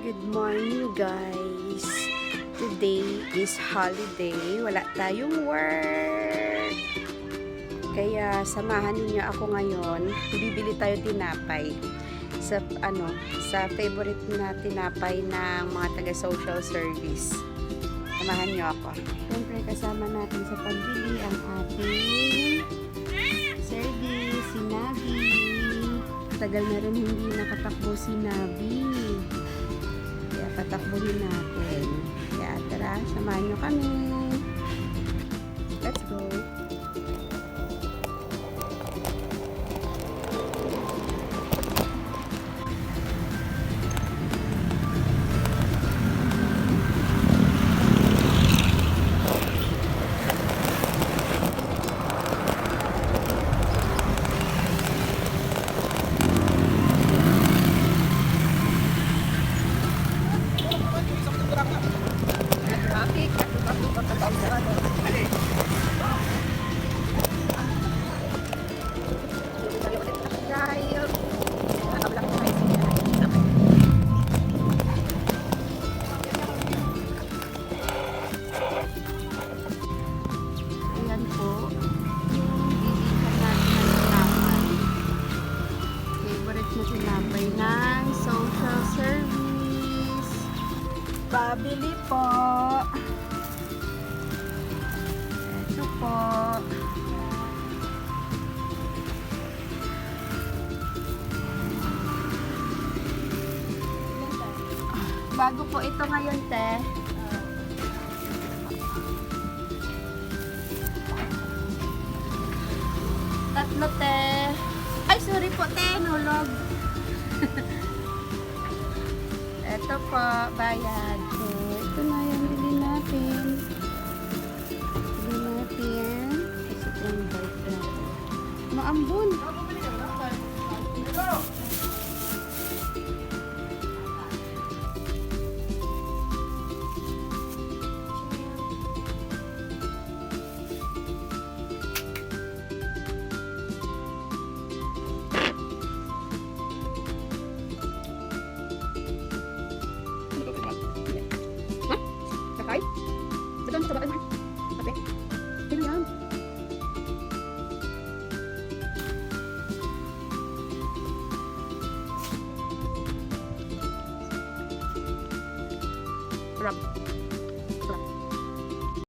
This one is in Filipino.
Good morning guys. Today is holiday. Wala tayong work. Kaya samahan niyo ako ngayon. Bibili tayo tinapay. Sa favorite na tinapay ng mga taga social service. Samahan niyo ako. Siyempre kasama natin sa pagbili ang ating service, si Nabi. Tagal na rin hindi nakatakbo si Nabi. Kaya patakbuhin natin. Kaya tara, samahan nyo kami. Let's go. Ayan po, yung bibilihan natin ng tinapay. Favorite na tinapay ng social service. Pabili po. Ito po. Bago po ito ngayon, te. Tatlo, te. Ay, sorry po, te. Nulog. Ito po, bayad. So, ito na yung bili natin. Bili natin. Kasi ito yung bike natin. Maambun. Sakay? Betul, coba kan? Oke. Ini yan. Sarap.